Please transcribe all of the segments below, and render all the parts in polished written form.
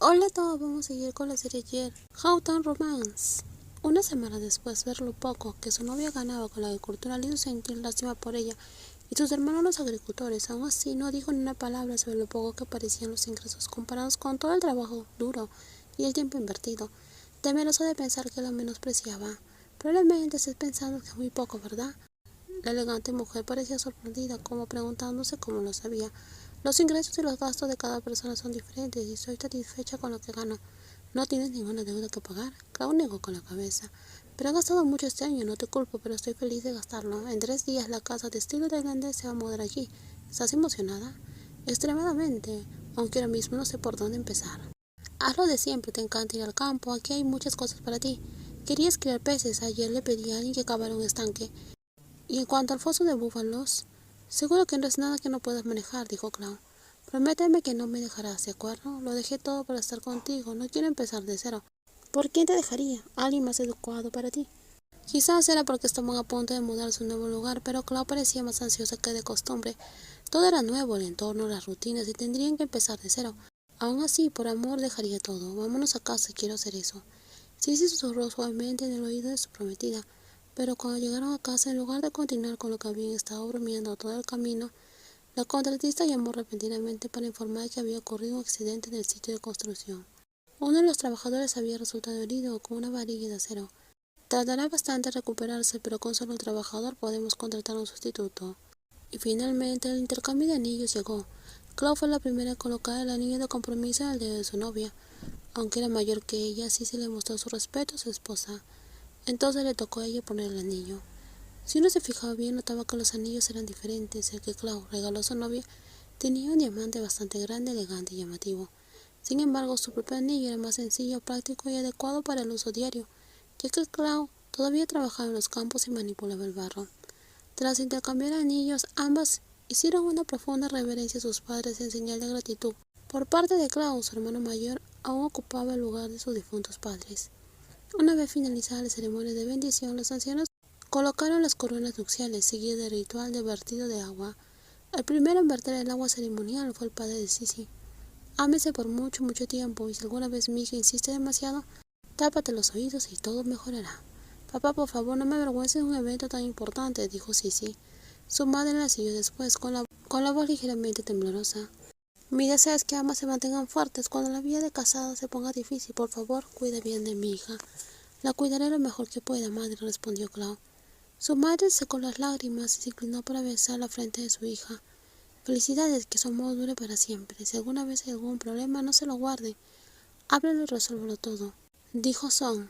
Hola a todos, vamos a seguir con la serie ayer, Houghton Romance. Una semana después de ver lo poco que su novia ganaba con la agricultura, le hizo sentir lástima por ella y sus hermanos los agricultores. Aún así, no dijo ni una palabra sobre lo poco que parecían los ingresos comparados con todo el trabajo duro y el tiempo invertido, temeroso de pensar que la menospreciaba. Probablemente estés pensando que es muy poco, ¿verdad? La elegante mujer parecía sorprendida, como preguntándose cómo lo sabía. Los ingresos y los gastos de cada persona son diferentes y estoy satisfecha con lo que gano. ¿No tienes ninguna deuda que pagar? Clau negó con la cabeza. Pero he gastado mucho este año, no te culpo, pero estoy feliz de gastarlo. En 3 días la casa de estilo tailandés se va a mudar aquí. ¿Estás emocionada? Extremadamente, aunque ahora mismo no sé por dónde empezar. Haz lo de siempre, te encanta ir al campo, aquí hay muchas cosas para ti. Querías criar peces, ayer le pedí a alguien que cavara un estanque. Y en cuanto al foso de búfalos, seguro que no es nada que no puedas manejar, dijo Clau. Prométeme que no me dejarás, ¿de acuerdo? Lo dejé todo para estar contigo, no quiero empezar de cero. ¿Por quién te dejaría? Alguien más adecuado para ti. Quizás era porque estaban a punto de mudarse a un nuevo lugar, pero Clau parecía más ansiosa que de costumbre. Todo era nuevo, el entorno, las rutinas, y tendrían que empezar de cero. Aún así, por amor dejaría todo. Vámonos a casa, quiero hacer eso. Sissy susurró suavemente en el oído de su prometida. Pero cuando llegaron a casa, en lugar de continuar con lo que habían estado bromeando todo el camino, la contratista llamó repentinamente para informar que había ocurrido un accidente en el sitio de construcción. Uno de los trabajadores había resultado herido con una varilla de acero. Tardará bastante en recuperarse, pero con solo un trabajador podemos contratar un sustituto. Y finalmente el intercambio de anillos llegó. Clau fue la primera en colocar el anillo de compromiso en el dedo de su novia. Aunque era mayor que ella, sí se le mostró su respeto a su esposa. Entonces le tocó a ella poner el anillo. Si uno se fijaba bien, notaba que los anillos eran diferentes. El que Clau regaló a su novia tenía un diamante bastante grande, elegante y llamativo. Sin embargo, su propio anillo era más sencillo, práctico y adecuado para el uso diario, ya que Clau todavía trabajaba en los campos y manipulaba el barro. Tras intercambiar anillos, ambas hicieron una profunda reverencia a sus padres en señal de gratitud. Por parte de Clau, su hermano mayor aún ocupaba el lugar de sus difuntos padres. Una vez finalizada la ceremonia de bendición, los ancianos colocaron las coronas nupciales, seguido del ritual de vertido de agua. El primero en verter el agua ceremonial fue el padre de Sissy. Ámese por mucho, mucho tiempo, y si alguna vez mi hija insiste demasiado, tápate los oídos y todo mejorará. Papá, por favor, no me avergüences de un evento tan importante, dijo Sissy. Su madre la siguió después, con la voz ligeramente temblorosa. Mi deseo es que ambas se mantengan fuertes cuando la vida de casada se ponga difícil. Por favor, cuida bien de mi hija. La cuidaré lo mejor que pueda, madre, respondió Clau. Su madre secó las lágrimas y se inclinó para besar la frente de su hija. Felicidades, que su amor dure para siempre. Si alguna vez hay algún problema, no se lo guarde. Háblalo y resuélvelo todo, dijo Song.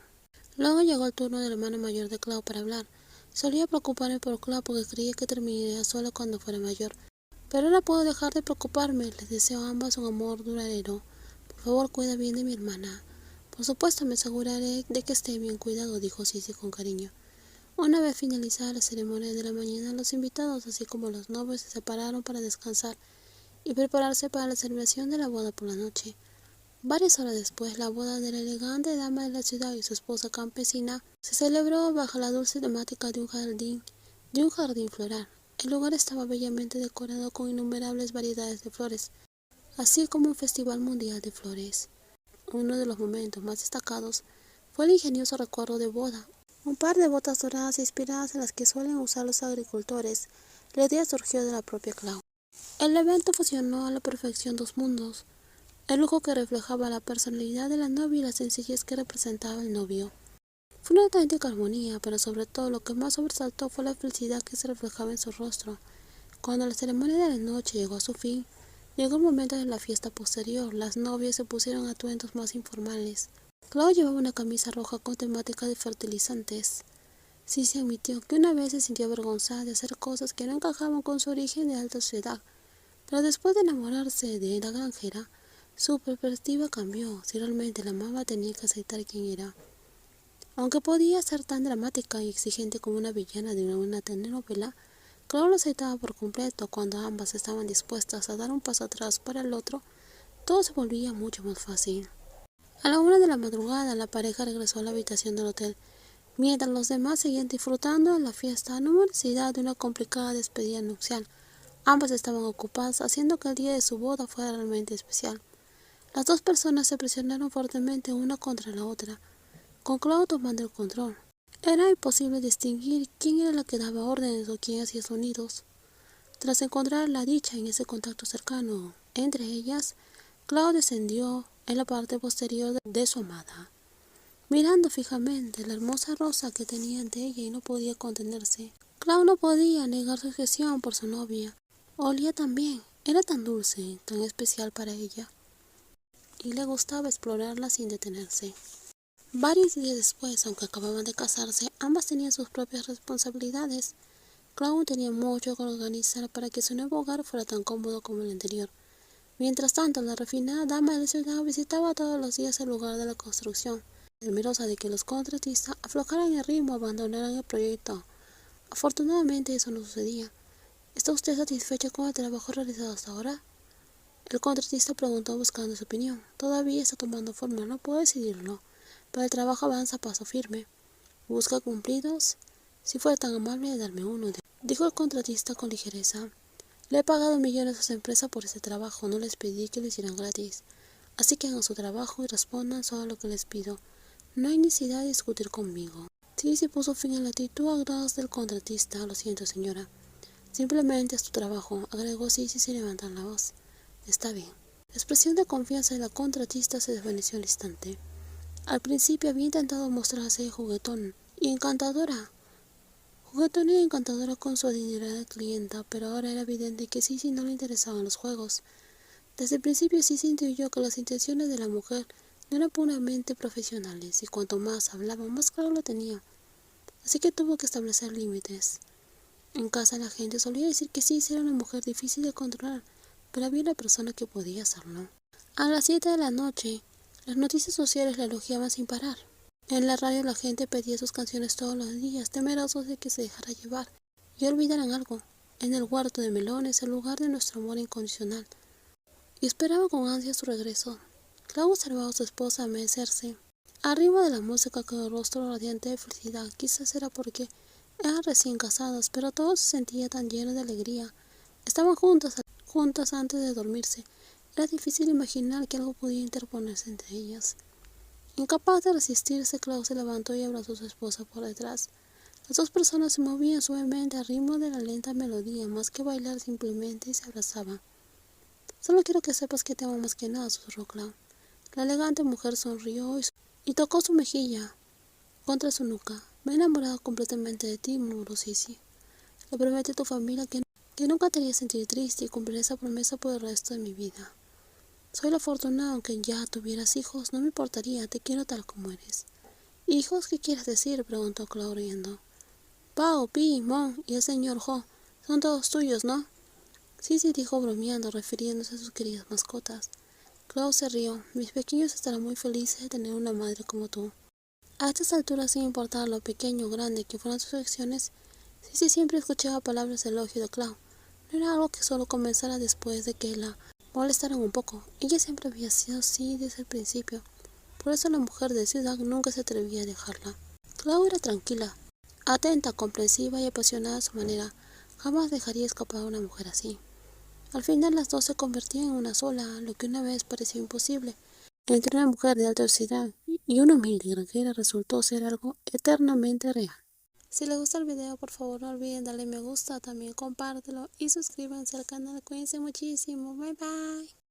Luego llegó el turno del hermano mayor de Clau para hablar. Solía preocuparme por Clau porque creía que terminaría sola cuando fuera mayor. Pero ahora puedo dejar de preocuparme. Les deseo a ambas un amor duradero. Por favor, cuida bien de mi hermana. Por supuesto, me aseguraré de que esté bien cuidado, dijo Sissy con cariño. Una vez finalizada la ceremonia de la mañana, los invitados, así como los novios, se separaron para descansar y prepararse para la celebración de la boda por la noche. Varias horas después, la boda de la elegante dama de la ciudad y su esposa campesina se celebró bajo la dulce temática de un jardín floral. El lugar estaba bellamente decorado con innumerables variedades de flores, así como un festival mundial de flores. Uno de los momentos más destacados fue el ingenioso recuerdo de boda. Un par de botas doradas inspiradas en las que suelen usar los agricultores. La idea surgió de la propia Clau. El evento fusionó a la perfección dos mundos, el lujo que reflejaba la personalidad de la novia y la sencillez que representaba el novio. Fue una auténtica armonía, pero sobre todo lo que más sobresaltó fue la felicidad que se reflejaba en su rostro. Cuando la ceremonia de la noche llegó a su fin, llegó el momento de la fiesta posterior. Las novias se pusieron atuendos más informales. Clau llevaba una camisa roja con temática de fertilizantes. Sissy admitió que una vez se sintió avergonzada de hacer cosas que no encajaban con su origen de alta sociedad, pero después de enamorarse de la granjera, su perspectiva cambió. Si realmente la amaba, tenía que aceptar quién era. Aunque podía ser tan dramática y exigente como una villana de una telenovela, Clau lo aceptaba por completo. Cuando ambas estaban dispuestas a dar un paso atrás para el otro, todo se volvía mucho más fácil. A la 1 de la madrugada, la pareja regresó a la habitación del hotel, mientras los demás seguían disfrutando de la fiesta. No hubo necesidad de una complicada despedida nupcial. Ambas estaban ocupadas haciendo que el día de su boda fuera realmente especial. Las dos personas se presionaron fuertemente una contra la otra, con Clau tomando el control. Era imposible distinguir quién era la que daba órdenes o quién hacía sonidos. Tras encontrar la dicha en ese contacto cercano entre ellas, Clau descendió en la parte posterior de su amada, mirando fijamente la hermosa rosa que tenía ante ella y no podía contenerse. Clau no podía negar su obsesión por su novia. Olía tan bien, era tan dulce, tan especial para ella, y le gustaba explorarla sin detenerse. Varios días después, aunque acababan de casarse, ambas tenían sus propias responsabilidades. Clau tenía mucho que organizar para que su nuevo hogar fuera tan cómodo como el anterior. Mientras tanto, la refinada dama de la ciudad visitaba todos los días el lugar de la construcción, temerosa de que los contratistas aflojaran el ritmo o abandonaran el proyecto. Afortunadamente eso no sucedía. ¿Está usted satisfecha con el trabajo realizado hasta ahora? El contratista preguntó buscando su opinión. Todavía está tomando forma, no puedo decidirlo, pero el trabajo avanza a paso firme. ¿Busca cumplidos? Si fuera tan amable de darme uno, dijo el contratista con ligereza. Le he pagado millones a su empresa por ese trabajo, no les pedí que lo hicieran gratis. Así que hagan su trabajo y respondan solo a lo que les pido. No hay necesidad de discutir conmigo. Sissy puso fin a la actitud audaz del contratista. Lo siento, señora. Simplemente es tu trabajo, agregó Sissy sin levantar la voz. Está bien. La expresión de confianza de la contratista se desvaneció al instante. Al principio había intentado mostrarse juguetona y encantadora con su adinerada clienta, pero ahora era evidente que Sissy no le interesaban los juegos. Desde el principio Sissy intuyó que las intenciones de la mujer no eran puramente profesionales, y cuanto más hablaba, más claro lo tenía. Así que tuvo que establecer límites. En casa la gente solía decir que Sissy era una mujer difícil de controlar, pero había una persona que podía hacerlo. A las 7 de la noche, las noticias sociales la elogiaban sin parar. En la radio la gente pedía sus canciones todos los días, temerosos de que se dejara llevar y olvidaran algo. En el huerto de melones, el lugar de nuestro amor incondicional. Y esperaba con ansia su regreso. Clau observaba a su esposa amecerse. Arriba de la música con el rostro radiante de felicidad. Quizás era porque eran recién casados, pero todo se sentía tan lleno de alegría. Estaban juntas antes de dormirse. Era difícil imaginar que algo podía interponerse entre ellas. Incapaz de resistirse, Clau se levantó y abrazó a su esposa por detrás. Las dos personas se movían suavemente al ritmo de la lenta melodía, más que bailar, simplemente se abrazaban. Solo quiero que sepas que te amo más que nada, susurró Clau. La elegante mujer sonrió y tocó su mejilla contra su nuca. Me he enamorado completamente de ti, murmuró Sissy. Le prometí a tu familia que nunca te haría sentir triste y cumpliré esa promesa por el resto de mi vida. Soy la afortunada, aunque ya tuvieras hijos, no me importaría, te quiero tal como eres. ¿Hijos qué quieres decir?, preguntó Clau riendo. Pau, Pi, Mon y el señor Ho, son todos tuyos, ¿no? Sissy dijo bromeando, refiriéndose a sus queridas mascotas. Clau se rió. Mis pequeños estarán muy felices de tener una madre como tú. A estas alturas, sin importar lo pequeño o grande que fueran sus acciones, Sissy siempre escuchaba palabras de elogio de Clau. No era algo que solo comenzara después de que la molestaran un poco. Ella siempre había sido así desde el principio. Por eso la mujer de ciudad nunca se atrevía a dejarla. Clau era tranquila, atenta, comprensiva y apasionada a su manera. Jamás dejaría escapar a una mujer así. Al final las dos se convertían en una sola, lo que una vez parecía imposible. Entre una mujer de alta sociedad y una humilde granjera resultó ser algo eternamente real. Si les gusta el video, por favor no olviden darle me gusta, también compártelo y suscríbanse al canal. Cuídense muchísimo. Bye bye.